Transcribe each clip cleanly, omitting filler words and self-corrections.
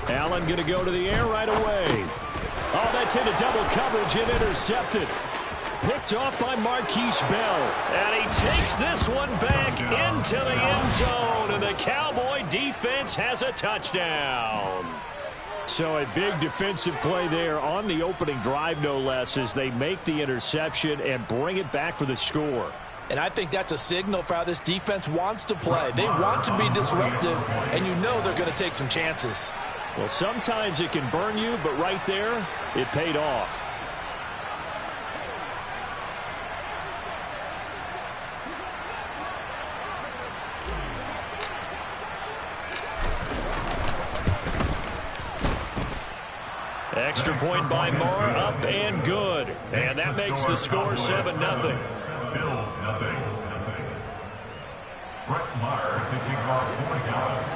Allen going to go to the air right away. Oh, that's into double coverage and intercepted. Picked off by Marquise Bell. And he takes this one back into the end zone. And the Cowboy defense has a touchdown. So a big defensive play there on the opening drive, no less, as they make the interception and bring it back for the score. And I think that's a signal for how this defense wants to play. They want to be disruptive, and you know they're going to take some chances. Well, sometimes it can burn you, but right there, it paid off. Extra point by Moore, up and good. And that makes the score 7-0. Bills nothing. Brett Maher taking off 40 yards.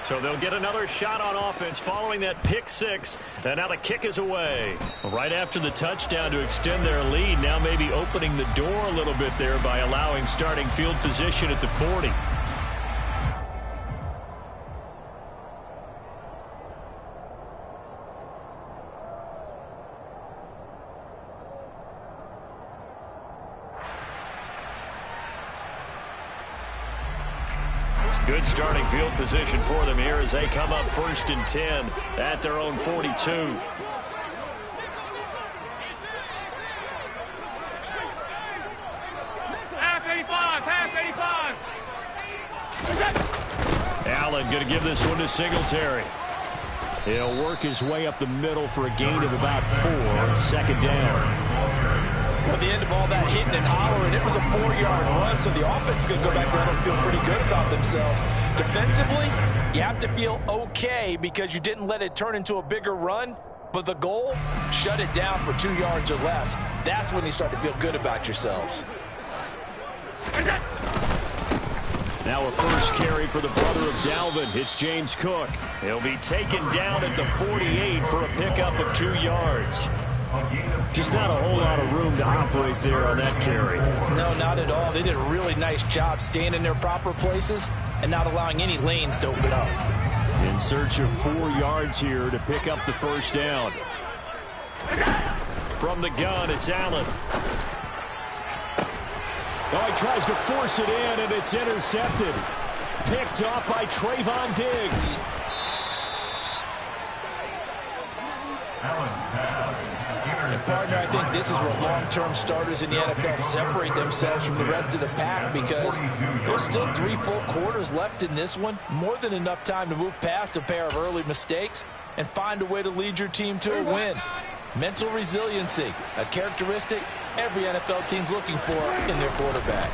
So they'll get another shot on offense following that pick six. And now the kick is away. Right after the touchdown to extend their lead, now maybe opening the door a little bit there by allowing starting field position at the 40. Good starting field position for them here as they come up 1st and 10 at their own 42. Half 85. Allen going to give this one to Singletary. He'll work his way up the middle for a gain of about 4. 2nd down. At the end of all that hitting and hollering, it was a 4-yard run, so the offense could go back there and feel pretty good about themselves. Defensively, you have to feel okay because you didn't let it turn into a bigger run, but the goal, shut it down for 2 yards or less. That's when you start to feel good about yourselves. Now a first carry for the brother of Dalvin. It's James Cook. He'll be taken down at the 48 for a pickup of 2 yards. Just not a whole lot of room to operate there on that carry. No, not at all. They did a really nice job staying in their proper places and not allowing any lanes to open up. In search of 4 yards here to pick up the first down. From the gun, it's Allen. Oh, he tries to force it in, and it's intercepted. Picked off by Trayvon Diggs. And partner, I think this is where long-term starters in the NFL separate themselves from the rest of the pack because there's still 3 full quarters left in this one. More than enough time to move past a pair of early mistakes and find a way to lead your team to a win. Mental resiliency, a characteristic every NFL team's looking for in their quarterback.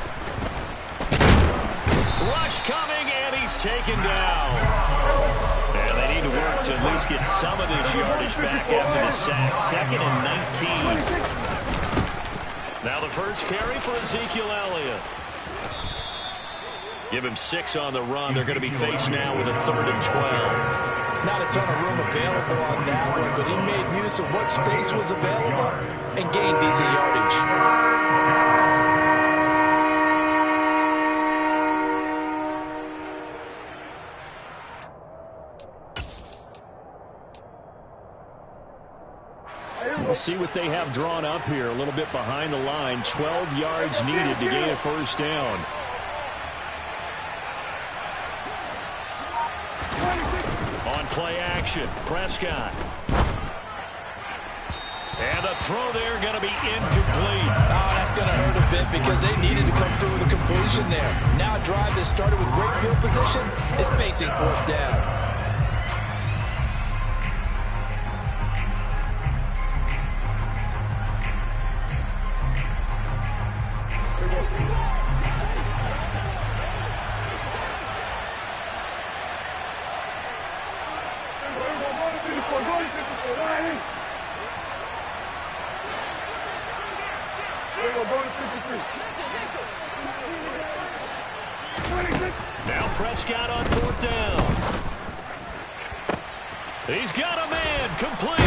Rush coming, and he's taken down. And they need to work to at least get some of this yardage back after the sack. 2nd and 19. Now the first carry for Ezekiel Elliott. Give him 6 on the run. They're going to be faced now with a 3rd and 12. Not a ton of room available on that one, but he made use of what space was available and gained decent yardage. We'll see what they have drawn up here. A little bit behind the line. 12 yards needed to gain a first down. On play action, Prescott. And the throw there going to be incomplete. Oh, that's going to hurt a bit because they needed to come through with a completion there. Now a drive that started with great field position is facing 4th down. Now Prescott on 4th down. He's got a man complete.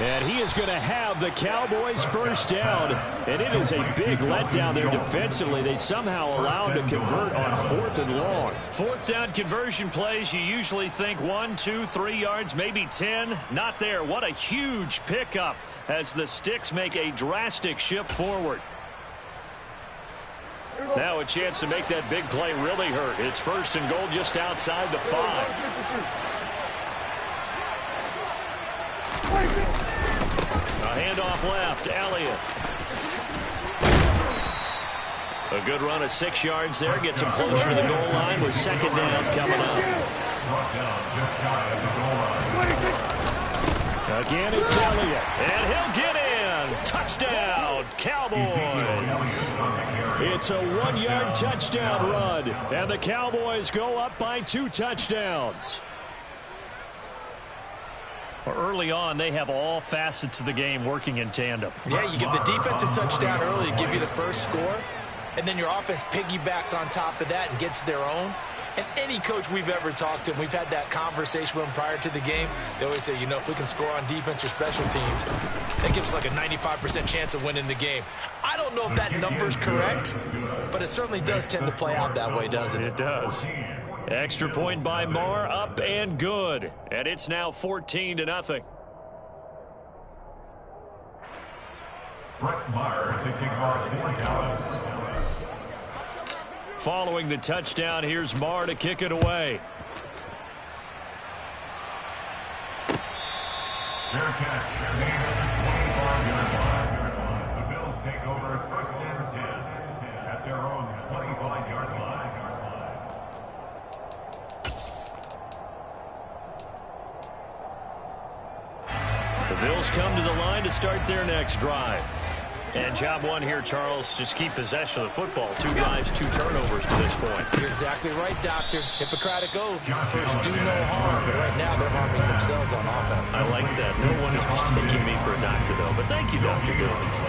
And he is going to have the Cowboys first down. And it is a big letdown there defensively. They somehow allowed to convert on 4th and long. 4th down conversion plays, you usually think 1, 2, 3 yards, maybe 10. Not there. What a huge pickup as the Sticks make a drastic shift forward. Now a chance to make that big play really hurt. It's 1st and goal just outside the 5. A handoff left, Elliott. A good run of 6 yards there. Gets him closer to the goal line with 2nd down coming up. Again, it's Elliott. And he'll get in. Touchdown, Cowboys. It's a 1-yard touchdown run. And the Cowboys go up by 2 touchdowns. Early on, they have all facets of the game working in tandem. Yeah, you give the defensive touchdown early to give you the first score, and then your offense piggybacks on top of that and gets their own. And any coach we've ever talked to, and we've had that conversation with them prior to the game, they always say, you know, if we can score on defense or special teams, that gives us like a 95% chance of winning the game. I don't know if that number's correct, but it certainly does tend to play out that way, doesn't it? It does. Extra point by Marr, up and good. And it's now 14-0. Brett Maher taking off 40 yards. Following the touchdown, here's Marr to kick it away. Fair catch. Made at the 25-yard line. The Bills take over 1st and 10 at their own 25-yard line. The Bills come to the line to start their next drive. And job one here, Charles, just keep possession of the football. 2 drives, 2 turnovers to this point. You're exactly right, Doctor. Hippocratic oath. First, do no harm. But right now, they're harming themselves on offense. I like that. No one is mistaking me for a doctor, though. But thank you, Dr. Dillons.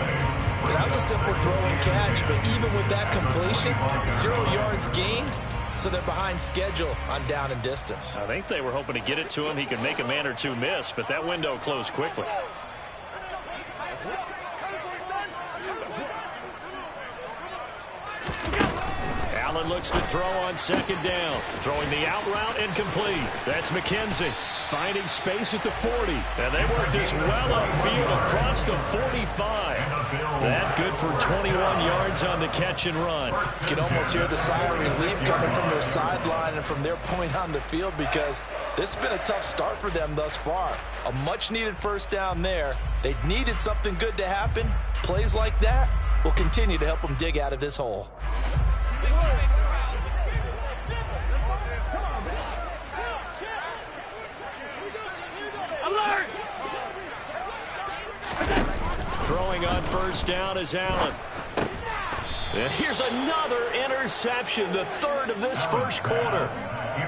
That was a simple throw and catch, but even with that completion, 0 yards gained, so they're behind schedule on down and distance. I think they were hoping to get it to him. He could make a man or 2 miss, but that window closed quickly. Allen looks to throw on 2nd down. Throwing the out route incomplete. That's McKenzie finding space at the 40. And they work this well upfield across the 45. That good for 21 yards on the catch and run. You can almost hear the sigh of relief coming from their sideline and from their point on the field, because this has been a tough start for them thus far. A much-needed 1st down there. They needed something good to happen. Plays like that will continue to help them dig out of this hole. Throwing on 1st down is Allen. And here's another interception, the 3rd of this 1st quarter.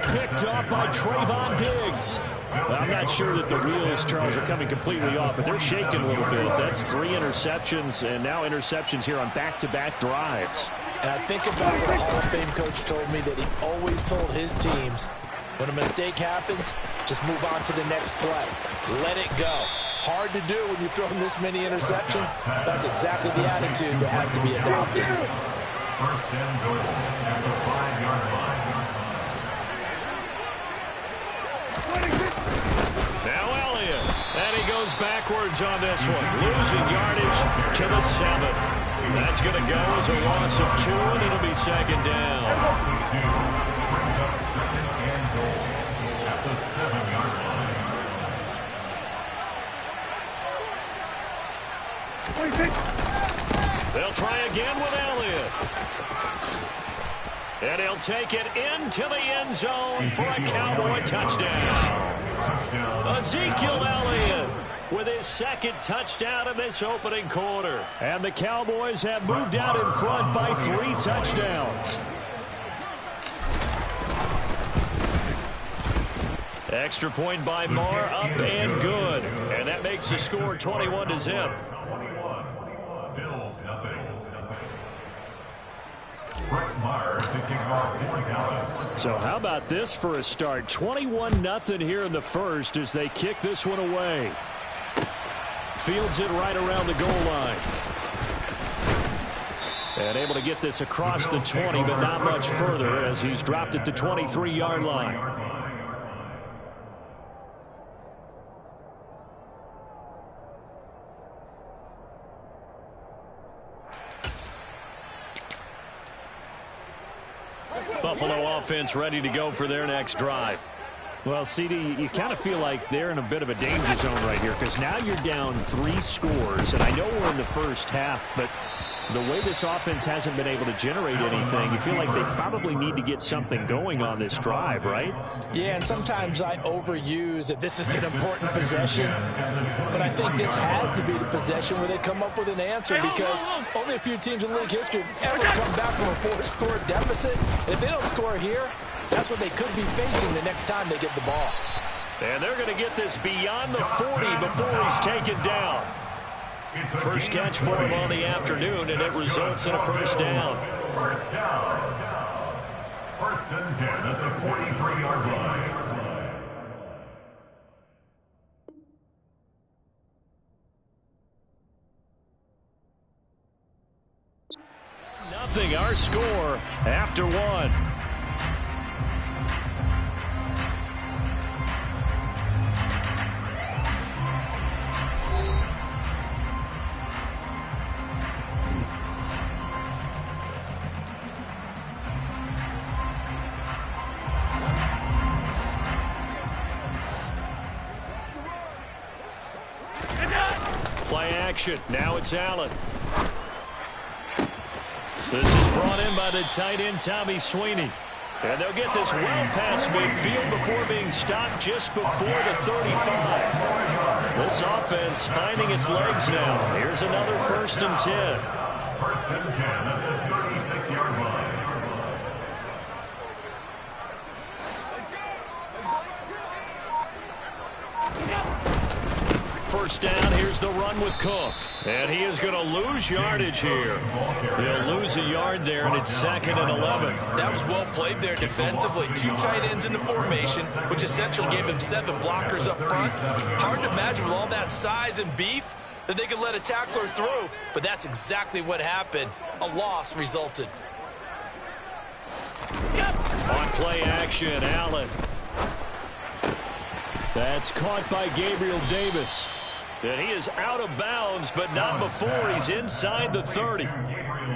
Picked off by Trayvon Diggs. Well, I'm not sure that the wheels, Charles, are coming completely off, but they're shaking a little bit. That's 3 interceptions, and now interceptions here on back-to-back drives. And I think about what a Hall of Fame coach told me, that he always told his teams, when a mistake happens, just move on to the next play. Let it go. Hard to do when you've thrown this many interceptions. That's exactly the attitude that has to be adopted. 1st and goal at the 5-yard line. Now Elliott. And he goes backwards on this one. Losing yardage to the 7. That's going to go as a loss of 2, and it'll be 2nd down. Brings up 2nd and goal at the 7-yard line. They'll try again with Elliott. And he'll take it into the end zone for a Cowboy touchdown. Ezekiel Elliott with his 2nd touchdown of this opening quarter. And the Cowboys have moved out in front by 3 touchdowns. Extra point by Marr, up and good. And that makes the score 21-0. Bills, nothing. Brett Maher to kick off 40 yards. So how about this for a start? 21-0 here in the 1st as they kick this one away. fields it right around the goal line. And able to get this across the 20, but not much further as he's dropped it to 23-yard line. Buffalo offense ready to go for their next drive. Well, CD, you kind of feel like they're in a bit of a danger zone right here because now you're down 3 scores, and I know we're in the first half, but the way this offense hasn't been able to generate anything, you feel like they probably need to get something going on this drive, right? Yeah, and sometimes I overuse that this is an important possession, but I think this has to be the possession where they come up with an answer because only a few teams in league history have ever come back from a 4-score deficit. And if they don't score here, that's what they could be facing the next time they get the ball. And they're going to get this beyond the 40 before he's taken down. First catch for him on the afternoon, and it results in a first down. First and 10 at the 43-yard line. Nothing, our score after 1. Play action. Now it's Allen. This is brought in by the tight end, Tommy Sweeney. And they'll get this well past midfield before being stopped just before the 35. This offense finding its legs now. Here's another first and 10. First and 10 at the 36-yard line. First down, here's the run with Cook. And he is going to lose yardage here. He'll lose a yard there, and it's 2nd and 11. That was well played there defensively. 2 tight ends in the formation, which essentially gave him 7 blockers up front. Hard to imagine with all that size and beef that they could let a tackler through, but that's exactly what happened. A loss resulted. On play action, Allen. That's caught by Gabriel Davis. And he is out of bounds, but not before he's inside the 30.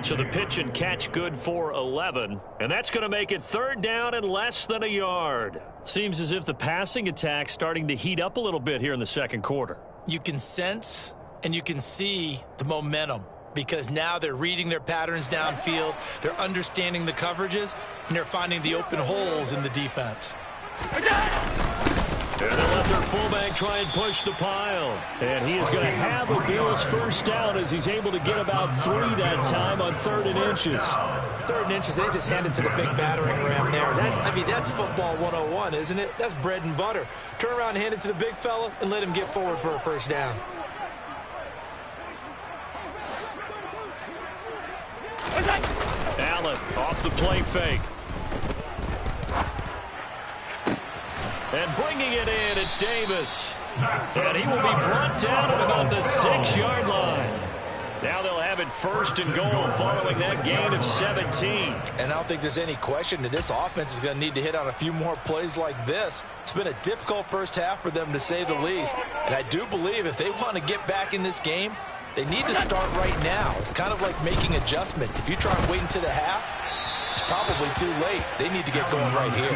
So the pitch and catch good for 11. And that's going to make it 3rd down and less than a yard. Seems as if the passing attack's starting to heat up a little bit here in the second quarter. You can sense and you can see the momentum because now they're reading their patterns downfield, they're understanding the coverages, and they're finding the open holes in the defense. And they'll let their fullback try and push the pile. And he is going to have a Bills first down as he's able to get about 3 that time on 3rd and inches. 3rd and inches, they just hand it to the big battering ram there. That's football 101, isn't it? That's bread and butter. Turn around and hand it to the big fella and let him get forward for a first down. Allen off the play fake. And bringing it in, it's Davis. And he will be brought down at about the 6-yard line. Now they'll have it 1st and goal following that gain of 17. And I don't think there's any question that this offense is going to need to hit on a few more plays like this. It's been a difficult first half for them, to say the least. And I do believe if they want to get back in this game, they need to start right now. It's kind of like making adjustments. If you try and wait until the half, it's probably too late. They need to get going right here.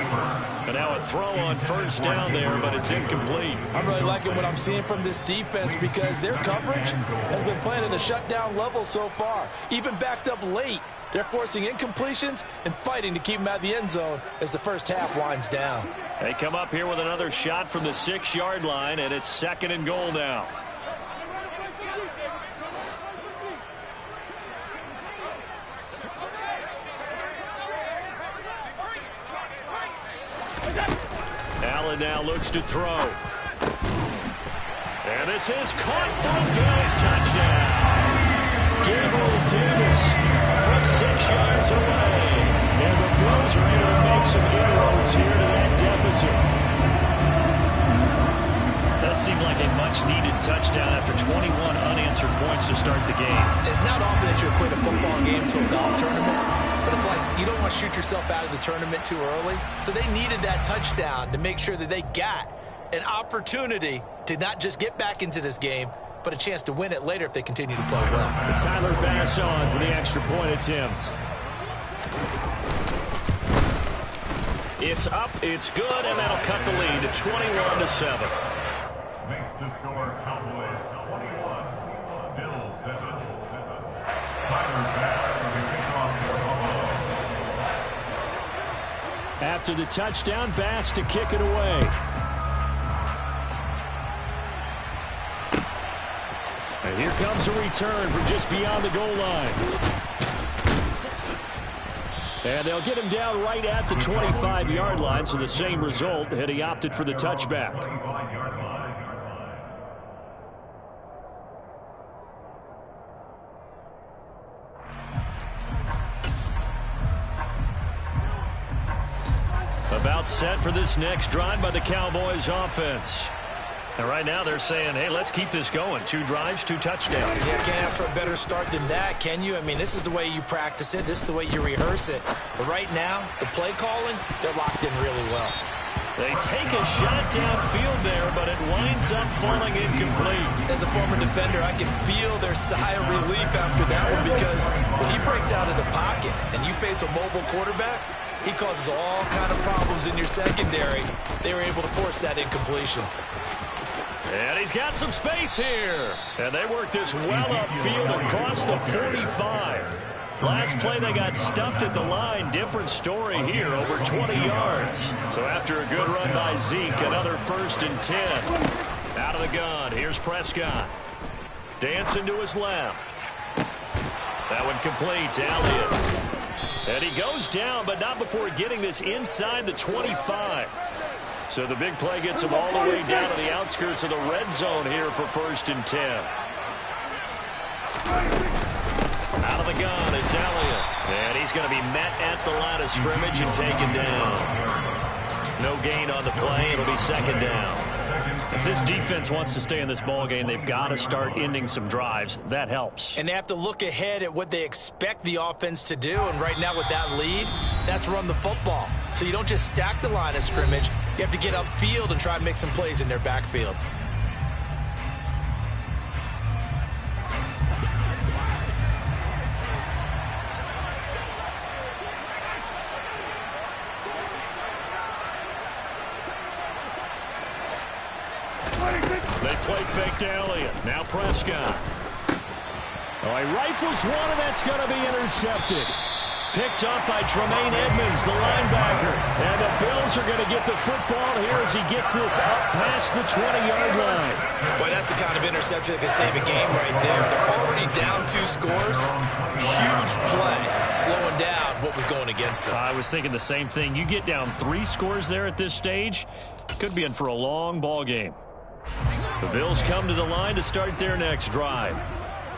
And now a throw on first down there, but it's incomplete. I'm really liking what I'm seeing from this defense because their coverage has been playing at a shutdown level so far. Even backed up late, they're forcing incompletions and fighting to keep them out of the end zone as the first half winds down. They come up here with another shot from the 6-yard line, and it's 2nd and goal now. Allen now looks to throw. And this is caught for the Bills touchdown. Gabriel Davis from 6 yards away. And the Bills are able to make some inroads here to that deficit. That seemed like a much-needed touchdown after 21 game. It's not often that you equate a football game to a golf tournament, but it's like you don't want to shoot yourself out of the tournament too early. So they needed that touchdown to make sure that they got an opportunity to not just get back into this game, but a chance to win it later if they continue to play well. Tyler Bass on for the extra point attempt. It's up, it's good, and that'll cut the lead to 21-7. Makes the score Cowboys 21, Bills 7. Tyler Bass for the kickoff for Buffalo. After the touchdown, Bass to kick it away. And here comes a return from just beyond the goal line. And they'll get him down right at the 25-yard line, so the same result, and he opted for the touchback. About set for this next drive by the Cowboys offense. And right now they're saying, hey, let's keep this going. 2 drives, 2 touchdowns. Yeah, can't ask for a better start than that, can you? I mean, this is the way you practice it. This is the way you rehearse it. But right now, the play calling, they're locked in really well. They take a shot downfield there, but it winds up falling incomplete. As a former defender, I can feel their sigh of relief after that one, because when he breaks out of the pocket and you face a mobile quarterback, he causes all kind of problems in your secondary. They were able to force that incompletion. And he's got some space here. And they work this well upfield across the 45. Last play, they got stuffed at the line. Different story here, over 20 yards. So after a good run by Zeke, another 1st and 10. Out of the gun, here's Prescott. Dancing to his left. That one complete to Elliott. And he goes down, but not before getting this inside the 25. So the big play gets him all the way down to the outskirts of the red zone here for 1st and 10. Out of the gun, it's Elliott. And he's going to be met at the line of scrimmage and taken down. No gain on the play. It'll be 2nd down. If this defense wants to stay in this ballgame, they've got to start ending some drives. That helps. And they have to look ahead at what they expect the offense to do. And right now with that lead, that's run the football. So you don't just stack the line of scrimmage. You have to get upfield and try to make some plays in their backfield. They play fake to Elliott. Now Prescott. Oh, he rifles one, and that's going to be intercepted. Picked up by Tremaine Edmonds, the linebacker. And the Bills are going to get the football here as he gets this up past the 20-yard line. Boy, that's the kind of interception that could save a game right there. They're already down 2 scores. Huge play, slowing down what was going against them. I was thinking the same thing. You get down 3 scores there at this stage, could be in for a long ball game. The Bills come to the line to start their next drive.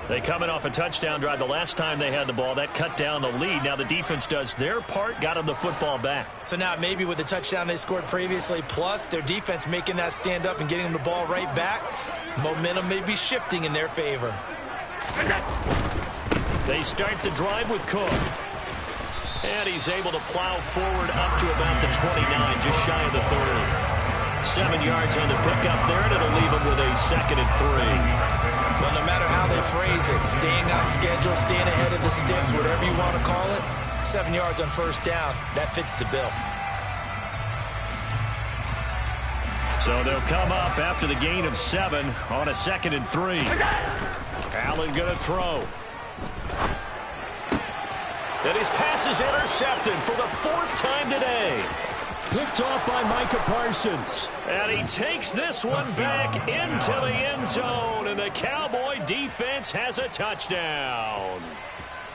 They come in off a touchdown drive the last time they had the ball. That cut down the lead. Now the defense does their part, got them the football back. So now maybe with the touchdown they scored previously, plus their defense making that stand up and getting them the ball right back, momentum may be shifting in their favor. They start the drive with Cook. And he's able to plow forward up to about the 29, just shy of the 30. 7 yards on the pickup there, and it'll leave him with a 2nd and 3. Well, no matter how they phrase it, staying on schedule, staying ahead of the sticks, whatever you want to call it, 7 yards on 1st down, that fits the bill. So they'll come up after the gain of 7 on a 2nd and 3. Allen going to throw. And his pass is intercepted for the 4th time today. Picked off by Micah Parsons. And he takes this one back into the end zone, and the Cowboy defense has a touchdown.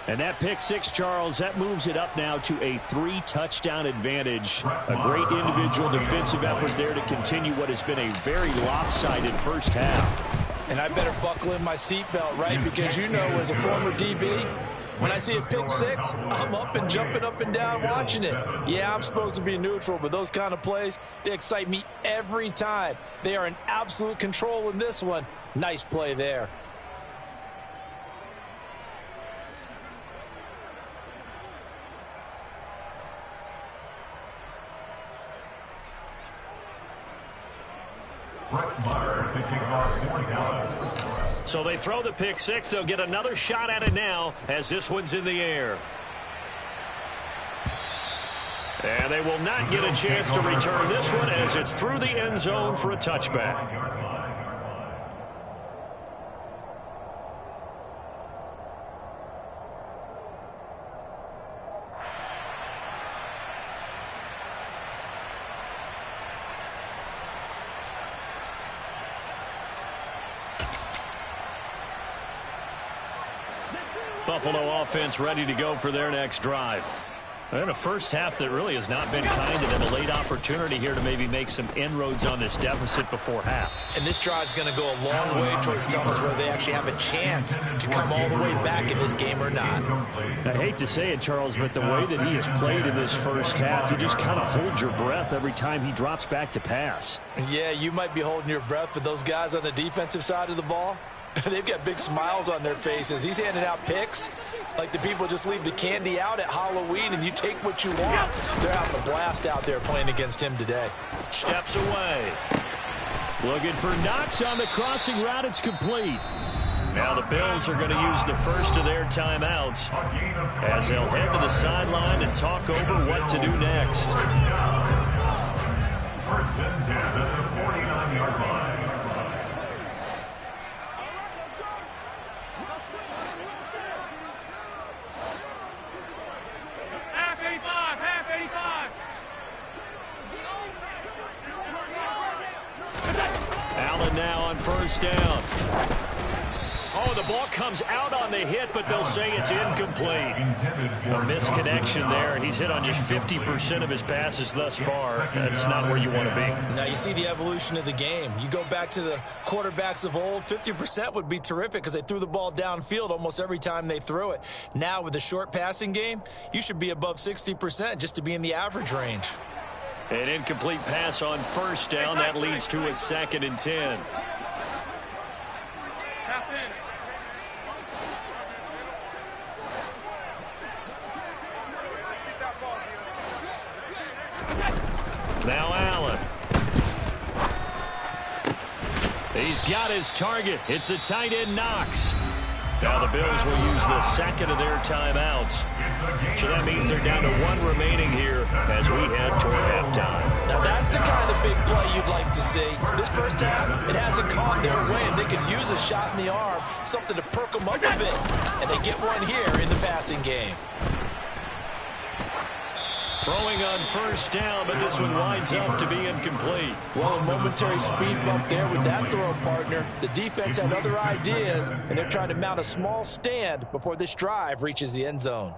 And that pick 6, Charles, that moves it up now to a 3-touchdown advantage. A great individual defensive effort there to continue what has been a very lopsided first half. And I better buckle in my seatbelt, right? Because you know, as a former DB, when I see a pick 6, I'm up and jumping up and down watching it. Yeah, I'm supposed to be neutral, but those kind of plays, they excite me every time. They are in absolute control in this one. Nice play there. So they throw the pick six. They'll get another shot at it now as this one's in the air. And they will not get a chance to return this one as it's through the end zone for a touchback. Buffalo offense ready to go for their next drive. And a first half that really has not been kind to them. A late opportunity here to maybe make some inroads on this deficit before half. And this drive's going to go a long way towards telling us whether they actually have a chance to come all the way back in this game or not. I hate to say it, Charles, but the way that he has played in this first half, you just kind of hold your breath every time he drops back to pass. Yeah, you might be holding your breath, but those guys on the defensive side of the ball, they've got big smiles on their faces. He's handing out picks like the people just leave the candy out at Halloween and you take what you want. They're having a blast out there playing against him today. Steps away. Looking for Knox on the crossing route. It's complete. Now the Bills are going to use the first of their timeouts as they'll head to the sideline and talk over what to do next. First and 10 at the 49-yard line. Allen now on first down. Oh, the ball comes out on the hit, but they'll say it's incomplete. A misconnection there. He's hit on just 50% of his passes thus far. That's not where you want to be. Now you see the evolution of the game. You go back to the quarterbacks of old, 50% would be terrific because they threw the ball downfield almost every time they threw it. Now with the short passing game, you should be above 60% just to be in the average range. An incomplete pass on first down. That leads to a 2nd and 10. Now Allen. He's got his target. It's the tight end Knox. Now the Bills will use the second of their timeouts. So that means they're down to one remaining here as we head toward halftime. Now that's the kind of big play you'd like to see. This first half, it hasn't gone their way, and they could use a shot in the arm, something to perk them up a bit. And they get one here in the passing game. Throwing on first down, but this one winds up to be incomplete. Well, a momentary speed bump there with that throw, partner. The defense had other ideas, and they're trying to mount a small stand before this drive reaches the end zone.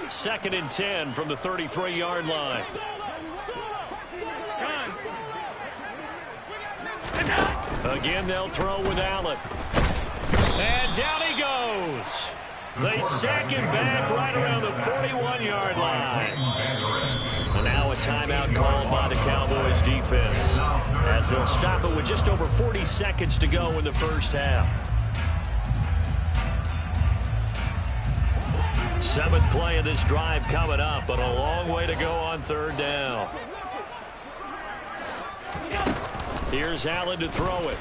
2nd and 10 from the 33-yard line. Again, they'll throw with Allen. And down he goes. They sack him back right around the 41-yard line. And now a timeout called by the Cowboys defense as they'll stop it with just over 40 seconds to go in the first half. 7th play of this drive coming up, but a long way to go on third down. Here's Allen to throw it.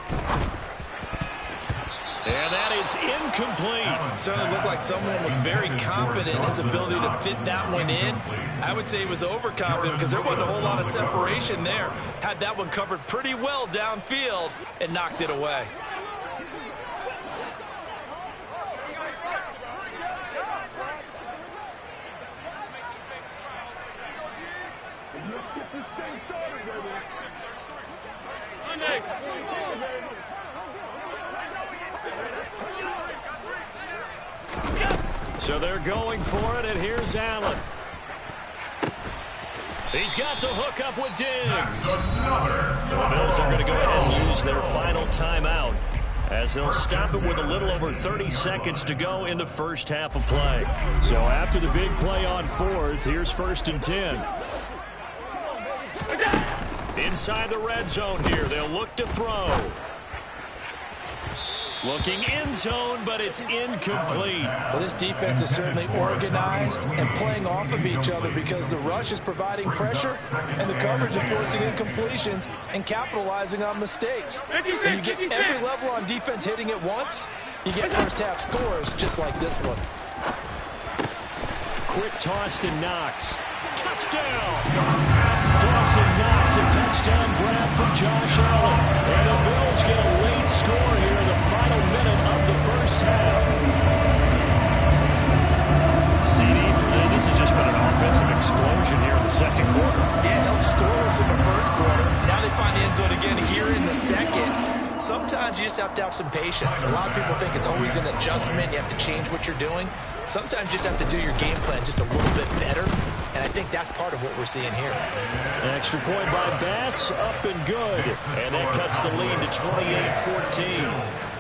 And that is incomplete. Certainly looked like someone was very confident in his ability to fit that one in. I would say he was overconfident because there wasn't a whole lot of separation there. Had that one covered pretty well downfield and knocked it away. So they're going for it, and here's Allen. He's got the hook up with Diggs. The Bills are going to go ahead and use their final timeout as they'll stop it with a little over 30 seconds to go in the first half of play. So after the big play on fourth, here's 1st and 10. Inside the red zone here, they'll look to throw. Looking end zone, but it's incomplete. Well, this defense is certainly organized and playing off of each other because the rush is providing pressure and the coverage is forcing incompletions and capitalizing on mistakes. When you get every level on defense hitting at once, you get first half scores just like this one. Quick toss to Knox. Touchdown! Dawson Knox, a touchdown grab from Josh Allen. And the Bills get a late score here in the final minute of the first half. CD, for them, this has just been an offensive explosion here in the second quarter. Yeah, held scoreless in the first quarter. Now they find the end zone again here in the second. Sometimes you just have to have some patience. A lot of people think it's always an adjustment. You have to change what you're doing. Sometimes you just have to do your game plan just a little bit better. And I think that's part of what we're seeing here. Extra point by Bass, up and good. And that cuts the lead to 28-14.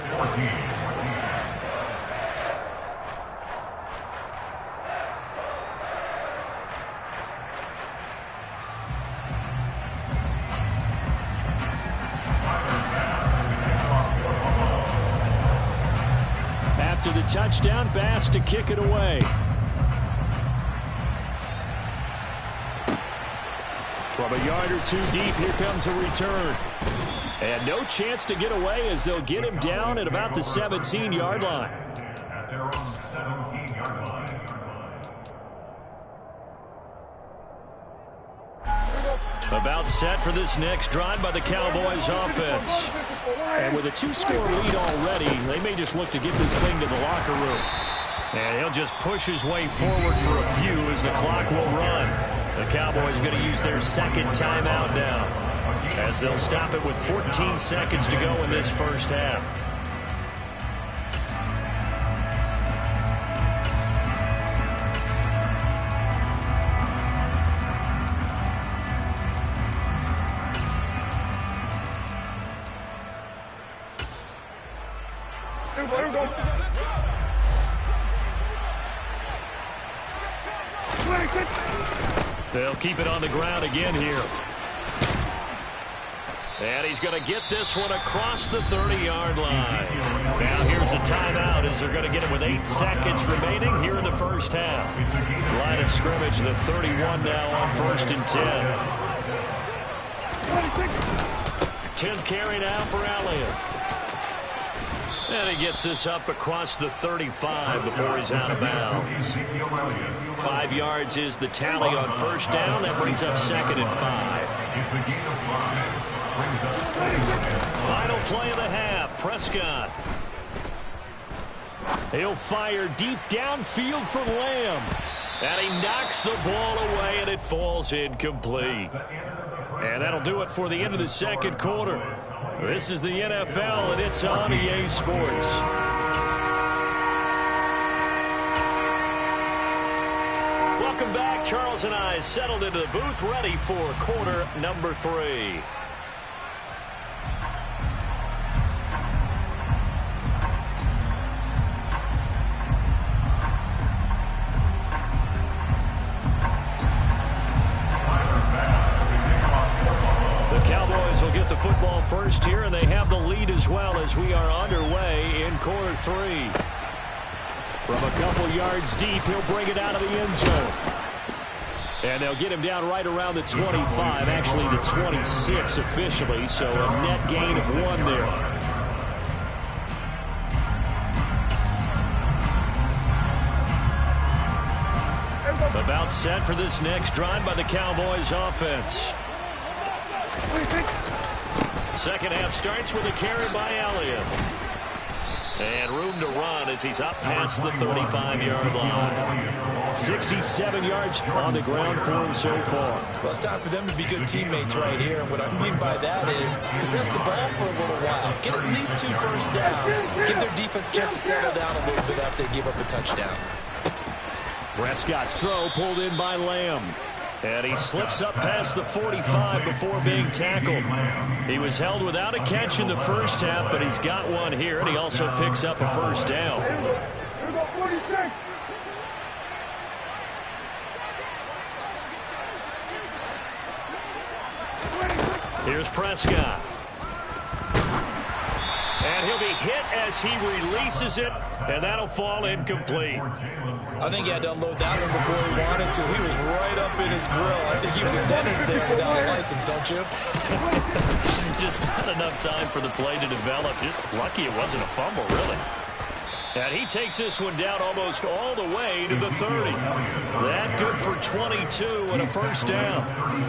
After the touchdown, Bass to kick it away. From a yard or two deep, here comes a return. And no chance to get away as they'll get him down at about the 17-yard line. At their own 17-yard line. About set for this next drive by the Cowboys offense. And with a two-score lead already, they may just look to get this thing to the locker room. And he'll just push his way forward for a few as the clock will run. The Cowboys are going to use their second timeout now, as they'll stop it with 14 seconds to go in this first half. They'll keep it on the ground again here. And he's going to get this one across the 30-yard line. Now here's a timeout as they're going to get it with 8 seconds remaining here in the first half. Line of scrimmage, the 31 now on 1st and 10. 10th carry now for Elliott. And he gets this up across the 35 before he's out of bounds. 5 yards is the tally on first down. That brings up 2nd and 5. Final play of the half. Prescott. He'll fire deep downfield for Lamb. And he knocks the ball away, and it falls incomplete. And that'll do it for the end of the second quarter. This is the NFL, and it's on EA Sports. Welcome back. Charles and I settled into the booth, ready for quarter number 3. Will get the football first here, and they have the lead as well as we are underway in quarter 3. From a couple yards deep, he'll bring it out of the end zone. And they'll get him down right around the 25, actually the 26 officially, so a net gain of 1 there. About set for this next drive by the Cowboys offense. Second half starts with a carry by Elliott. And room to run as he's up past the 35-yard line. 67 yards on the ground for him so far. Well, it's time for them to be good teammates right here. And what I mean by that is possess the ball for a little while. Get at least 2 first downs. Give their defense a chance to settle down a little bit after they give up a touchdown. Prescott's throw pulled in by Lamb. And he slips up past the 45 before being tackled. He was held without a catch in the first half, but he's got one here, and he also picks up a first down. Here's Prescott. And he'll be hit as he releases it, and that'll fall incomplete. I think he had to unload that one before he wanted to. He was right up in his grill. I think he was a dentist there without a license, don't you? Just not enough time for the play to develop. Just lucky it wasn't a fumble, really. And he takes this one down almost all the way to the 30. That good for 22 and a first down.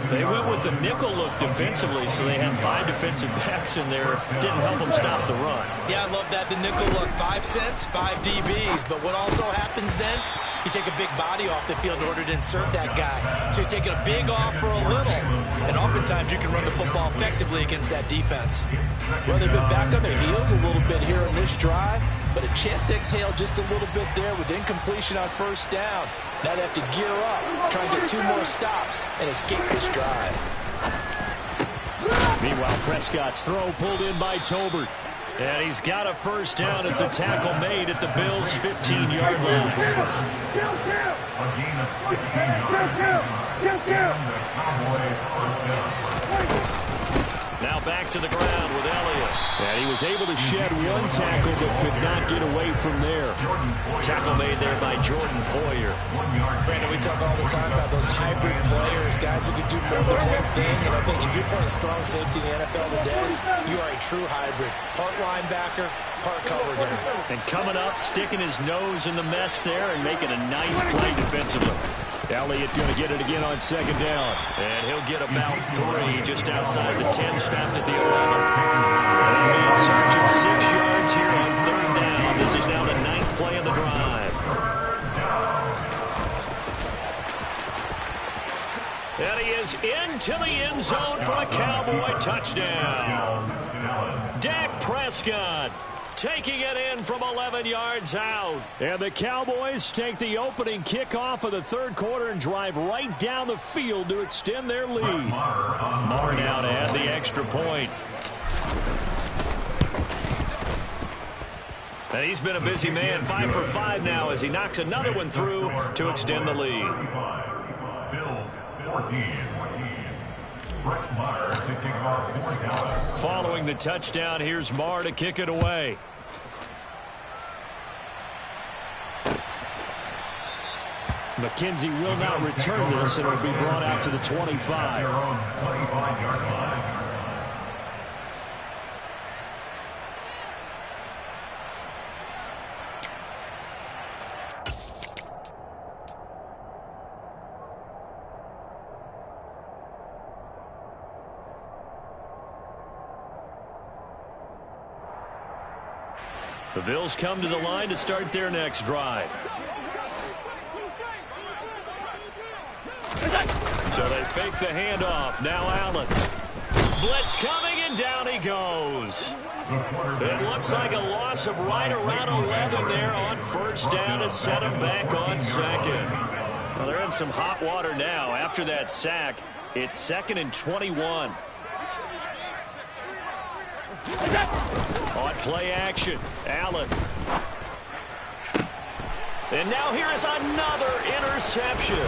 They went with the nickel look defensively, so they had 5 defensive backs in there. Didn't help them stop the run. Yeah, I love that, the nickel look. 5 cents, 5 DBs. But what also happens then, you take a big body off the field in order to insert that guy. So you're taking a big off for a little. And oftentimes you can run the football effectively against that defense. Well, they've been back on their heels a little bit here on this drive, but a chance to exhale just a little bit there with incompletion on first down. Now they have to gear up, try and get 2 more stops and escape this drive. Meanwhile, Prescott's throw pulled in by Tolbert. And he's got a first down as a tackle made at the Bills' 15-yard line. A gain of 16 yards. Now back to the ground with Elliott. And he was able to shed 1 tackle but could not get away from there. Tackle made there by Jordan Poyer. Brandon, we talk all the time about those hybrid players, guys who can do more than one thing. And I think if you're playing strong safety in the NFL today, you are a true hybrid. Part linebacker, part cover guy. And coming up, sticking his nose in the mess there and making a nice play defensively. Elliott going to get it again on second down. And he'll get about 3 just outside the 10, snapped at the 11. And he'll be in search of 6 yards here on third down. This is now the 9th play of the drive. And he is into the end zone for a Cowboy touchdown. Dak Prescott taking it in from 11 yards out. And the Cowboys take the opening kickoff of the third quarter and drive right down the field to extend their lead. Marr now to add the extra point. And he's been a busy man, 5 for 5 now as he knocks another one through to extend the lead. Bills 14. Brett Maher to kick off 4 down. Following the touchdown, here's Marr to kick it away. McKenzie will not return this, and it will be brought out to the 25. Their own 25-yard line. The Bills come to the line to start their next drive. So they fake the handoff. Now Allen. Blitz coming, and down he goes. It looks like a loss of right around 11 there on first down to set him back on second. Well, they're in some hot water now. After that sack, it's 2nd and 21. On play action, Allen. And now here is another interception.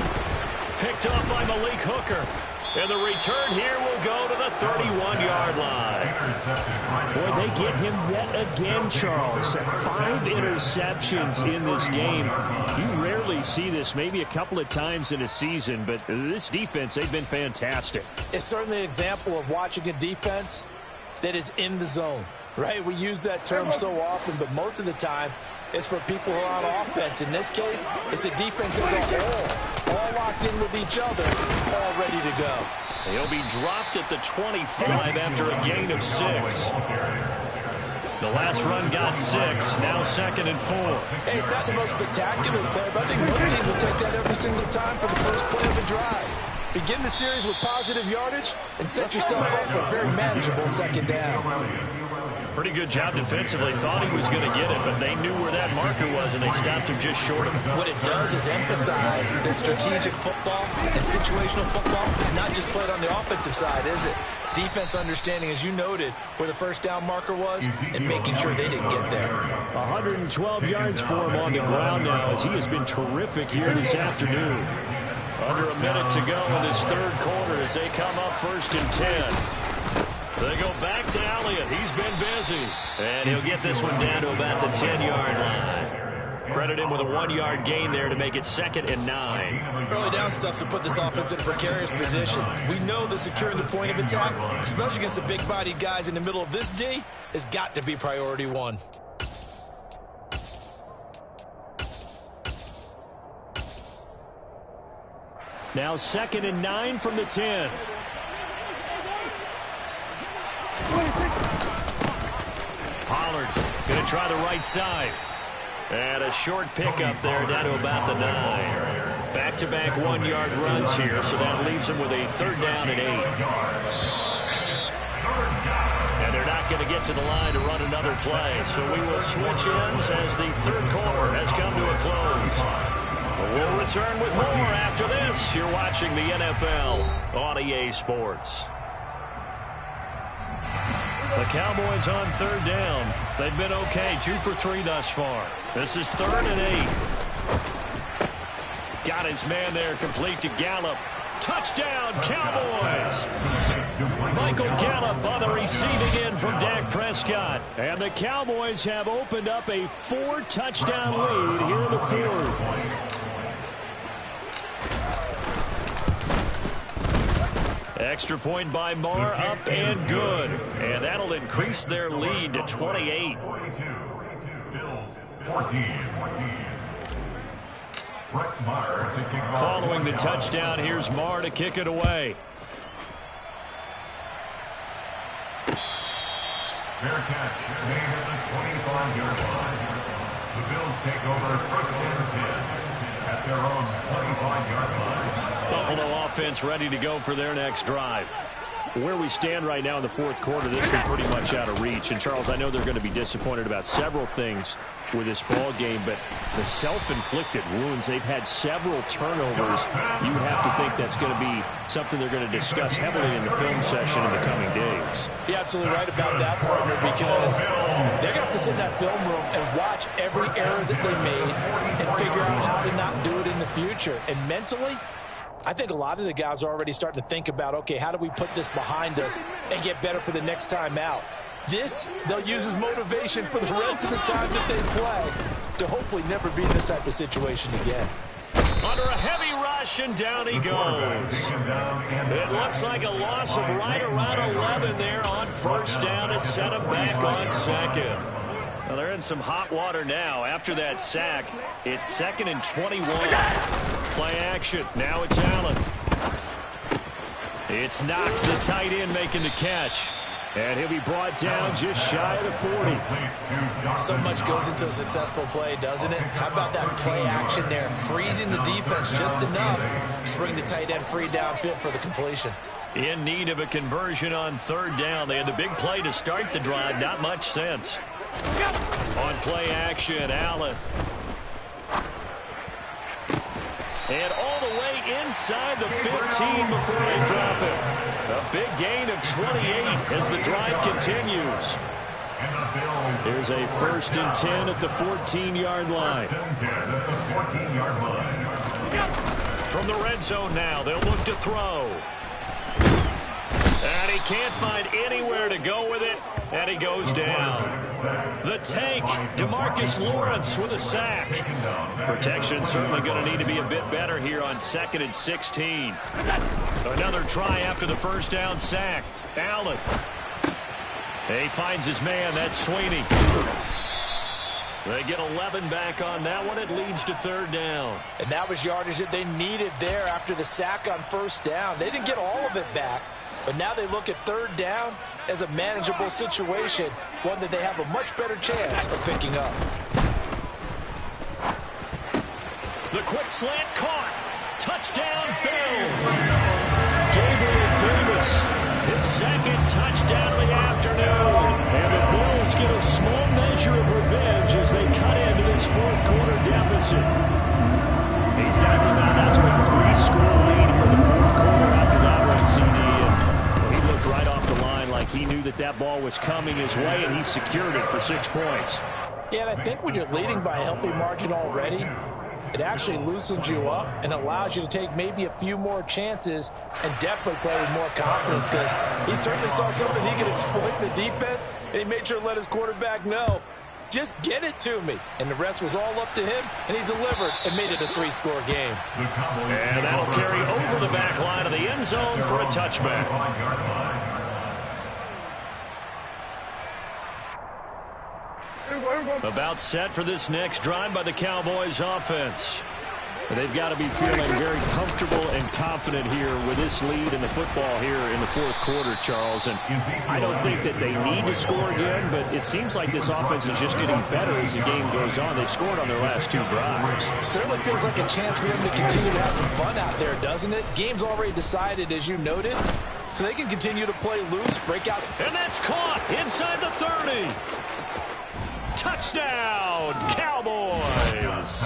Picked up by Malik Hooker. And the return here will go to the 31-yard line. Boy, they get him yet again, Charles. 5 interceptions in this game. You rarely see this, maybe a couple of times in a season, but this defense, they've been fantastic. It's certainly an example of watching a defense that is in the zone, right? We use that term so often, but most of the time, it's for people who are on offense. In this case, it's a defense as a whole, all locked in with each other, all ready to go. He'll be dropped at the 25 after a gain of 6. The last run got 6, now 2nd and 4. Hey, it's not the most spectacular play, but I think most teams will take that every single time for the first play of the drive. Begin the series with positive yardage and set yourself up for a very manageable second down. Pretty good job defensively. Thought he was going to get it, but they knew where that marker was, and they stopped him just short of it. What it does is emphasize that strategic football and situational football is not just played on the offensive side, is it? Defense understanding, as you noted, where the first down marker was and making sure they didn't get there. 112 yards for him on the ground now as he has been terrific here this afternoon. Under a minute to go in this third quarter as they come up 1st and 10. They go back to Elliott. He's been busy. And he'll get this one down to about the 10-yard line. Credit him with a 1-yard gain there to make it 2nd and 9. Early down stuff to put this offense in a precarious position. We know that securing the point of attack, especially against the big-bodied guys in the middle of this D, has got to be priority 1. Now 2nd and 9 from the 10. Pollard going to try the right side. And a short pickup there down to about the 9. Back-to-back 1-yard runs here, so that leaves them with a 3rd down and 8. And they're not going to get to the line to run another play, so we will switch ends as the 3rd quarter has come to a close. We'll return with more after this. You're watching the NFL on EA Sports. The Cowboys on 3rd down. They've been okay, 2 for 3 thus far. This is 3rd and 8. Got his man there, complete to Gallup. Touchdown, Cowboys! Michael Gallup on the receiving end from Dak Prescott. And the Cowboys have opened up a 4-touchdown lead here in the 4th. Extra point by Marr, up and good. And that'll increase their lead to 28. Following the touchdown, here's Marr to kick it away. Fair catch made at the 25-yard line. The Bills take over 1st and 10 at their own 25-yard line. Buffalo offense ready to go for their next drive. Where we stand right now in the 4th quarter, this is pretty much out of reach. And, Charles, I know they're going to be disappointed about several things with this ball game, but the self-inflicted wounds, they've had several turnovers. You would have to think that's going to be something they're going to discuss heavily in the film session in the coming days. You're absolutely right about that, partner, because they're going to have to sit in that film room and watch every error that they made and figure out how to not do it in the future. And mentally, I think a lot of the guys are already starting to think about, okay, how do we put this behind us and get better for the next time out? This, they'll use as motivation for the rest of the time that they play to hopefully never be in this type of situation again. Under a heavy rush, and down he goes. It looks like a loss of right around 11 there on 1st down to set him back on 2nd. Well, they're in some hot water now. After that sack, it's 2nd and 21. Play action. Now it's Allen. It's Knox, the tight end, making the catch. And he'll be brought down just shy of the 40. So much goes into a successful play, doesn't it? How about that play action there? Freezing the defense just enough to bring the tight end free downfield for the completion. In need of a conversion on 3rd down. They had the big play to start the drive. Not much sense. On play action, Allen. And all the way inside the 15 before they drop it. A big gain of 28 as the drive continues. Here's a 1st and 10 at the 14-yard line. From the red zone now, they'll look to throw. And he can't find anywhere to go with it, and he goes down. The tank, DeMarcus Lawrence with a sack. Protection certainly going to need to be a bit better here on 2nd and 16. Another try after the 1st down sack. Allen. He finds his man. That's Sweeney. They get 11 back on that one. It leads to 3rd down. And that was yardage that they needed there after the sack on 1st down. They didn't get all of it back, but now they look at 3rd down as a manageable situation, one that they have a much better chance of picking up. The quick slant caught. Touchdown, Bills. Gabriel Davis, His 2nd touchdown of the afternoon. and the Bills get a small measure of revenge as they cut into this 4th quarter deficit. He's got them out to a 3-score lead here in the 4th quarter after that run CD. And he looked right off the line like he knew that that ball was coming his way, and he secured it for 6 points. Yeah, and I think when you're leading by a healthy margin already, it actually loosens you up and allows you to take maybe a few more chances and definitely play with more confidence, because he certainly saw something he could exploit in the defense, and he made sure to let his quarterback know, just get it to me. And the rest was all up to him, and he delivered and made it a 3-score game. And that'll carry over the back line of the end zone for a touchback. About set for this next drive by the Cowboys offense. They've got to be feeling very comfortable and confident here with this lead in the football here in the fourth quarter, Charles. And I don't think that they need to score again, but it seems like this offense is just getting better as the game goes on. They've scored on their last 2 drives. Certainly feels like a chance for them to continue to have some fun out there, doesn't it? Game's already decided, as you noted, so they can continue to play loose, breakouts. And that's caught inside the 30. Touchdown, Cowboys!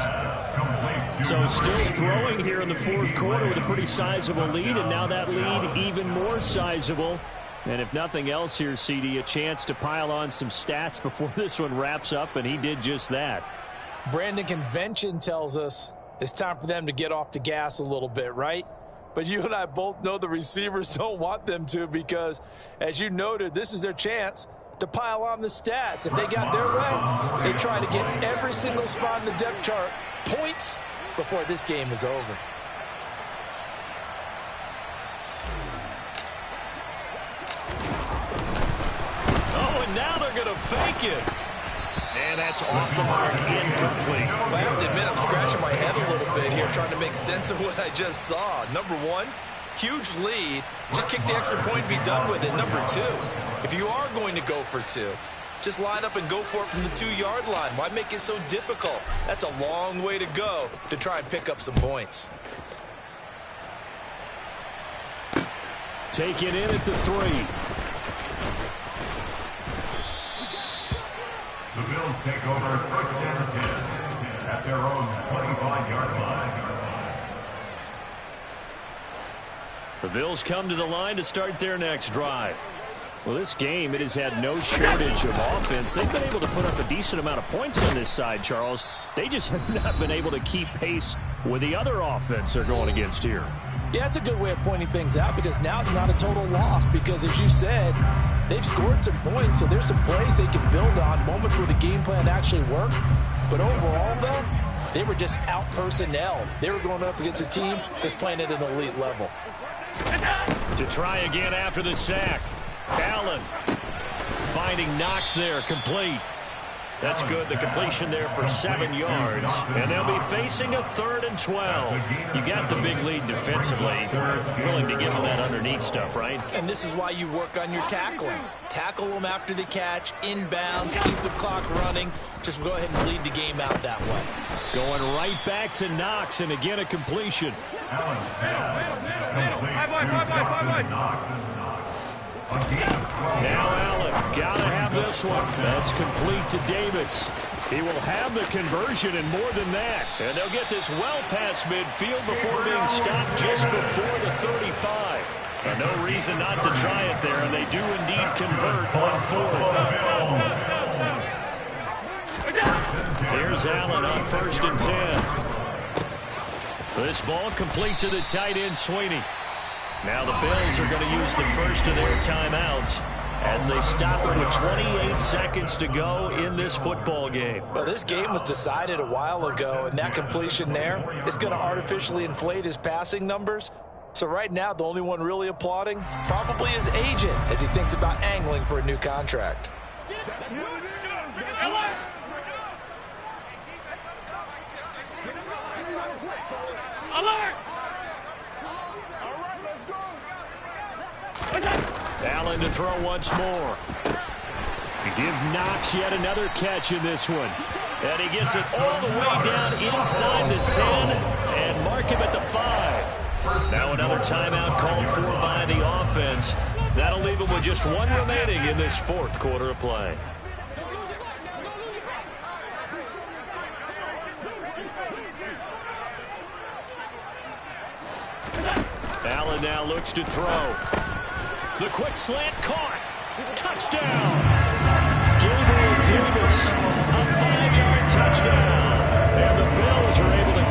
So still throwing here in the fourth quarter with a pretty sizable lead, and now that lead even more sizable. And if nothing else here, CD, a chance to pile on some stats before this one wraps up, and he did just that. Brandon, convention tells us it's time for them to get off the gas a little bit, right? But you and I both know the receivers don't want them to, because, as you noted, this is their chance to pile on the stats. If they got their way, they try to get every single spot in the depth chart points before this game is over. Oh, and now they're going to fake it. And that's off the mark, incomplete. I have to admit, I'm scratching my head a little bit here trying to make sense of what I just saw. Number one, huge lead. Just kick the extra point and be done with it. Number two, if you are going to go for 2, just line up and go for it from the 2-yard line. Why make it so difficult? That's a long way to go to try and pick up some points. Take it in at the 3. The Bills take over first and 10 at their own 25-yard line. The Bills come to the line to start their next drive. Well, this game, it has had no shortage of offense. They've been able to put up a decent amount of points on this side, Charles. They just have not been able to keep pace with the other offense they're going against here. Yeah, it's a good way of pointing things out, because now it's not a total loss, because, as you said, they've scored some points, so there's some plays they can build on, moments where the game plan actually worked. But overall, though, they were just out-personnel. They were going up against a team that's playing at an elite level. To try again after the sack. Allen finding Knox there, complete. That's good. The completion there for 7 yards. And they'll be facing a 3rd and 12. You got the big lead defensively. Willing to give them that underneath stuff, right? And this is why you work on your tackling. Tackle them after the catch, inbounds, keep the clock running. Just go ahead and lead the game out that way. Going right back to Knox, and again a completion. Now Allen, gotta have this one. That's complete to Davis. He will have the conversion and more than that. And they'll get this well past midfield before being stopped just before the 35. And no reason not to try it there, and they do indeed convert on 4th. Here's Allen on 1st and 10. This ball complete to the tight end, Sweeney. Now the Bills are going to use the first of their timeouts as they stop it with 28 seconds to go in this football game. Well, this game was decided a while ago, and that completion there is going to artificially inflate his passing numbers. So right now, the only one really applauding probably his agent as he thinks about angling for a new contract. Alert! Allen to throw once more. Give Knox yet another catch in this one. And he gets it all the way down inside the 10 and mark him at the 5. Now another timeout called for by the offense. That'll leave him with just 1 remaining in this fourth quarter of play. Allen now looks to throw. The quick slant caught. Touchdown. Gabriel Davis, a 5-yard touchdown. And the Bills are able to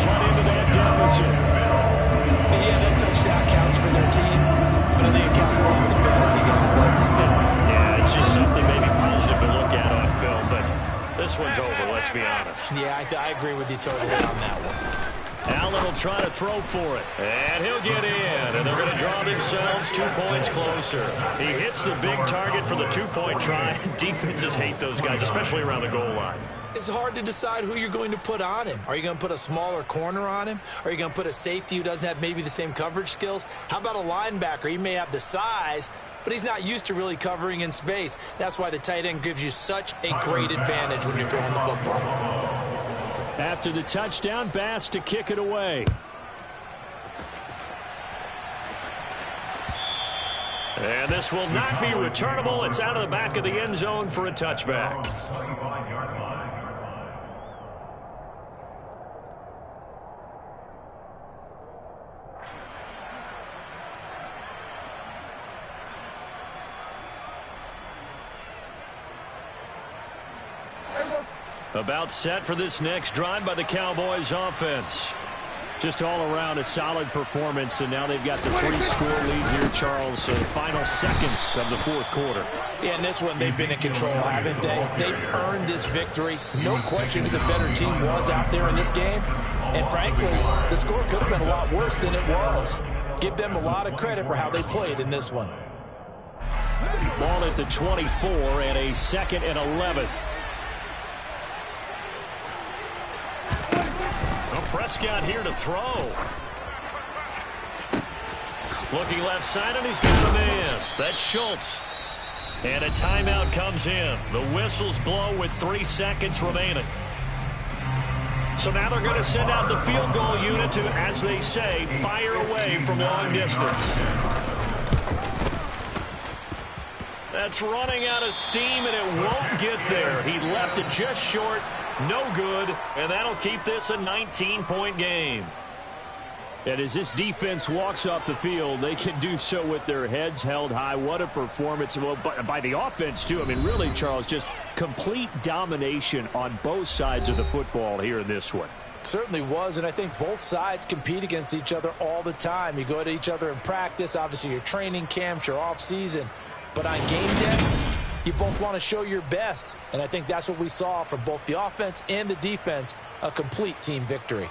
let's be honest. Yeah, I agree with you totally on that one. Allen will try to throw for it. And he'll get in. And they're going to draw themselves 2 points closer. He hits the big target for the two-point try. Defenses hate those guys, especially around the goal line. It's hard to decide who you're going to put on him. Are you going to put a smaller corner on him? Are you going to put a safety who doesn't have maybe the same coverage skills? How about a linebacker? He may have the size, but he's not used to really covering in space. That's why the tight end gives you such a great advantage when you're throwing the football. After the touchdown, Bass to kick it away. And this will not be returnable. It's out of the back of the end zone for a touchback. About set for this next drive by the Cowboys offense. Just all around a solid performance, and now they've got the 3-score lead here, Charles. So the final seconds of the fourth quarter. Yeah, in this one, they've been in control, haven't they? They've earned this victory. No question who the better team was out there in this game. And frankly, the score could have been a lot worse than it was. Give them a lot of credit for how they played in this one. Ball at the 24 and a 2nd and 11. Prescott here to throw. Looking left side, and he's got a man. That's Schultz. And a timeout comes in. The whistles blow with 3 seconds remaining. So now they're going to send out the field goal unit to, as they say, fire away from long distance. That's running out of steam, and it won't get there. He left it just short. No good, and that'll keep this a 19-point game. And as this defense walks off the field, they can do so with their heads held high. What a performance. Well, by the offense, too. I mean, really, Charles, just complete domination on both sides of the football here in this one. Certainly was, and I think both sides compete against each other all the time. You go to each other in practice, obviously your training camps, your off-season. But on game day, you both want to show your best, and I think that's what we saw from both the offense and the defense, a complete team victory.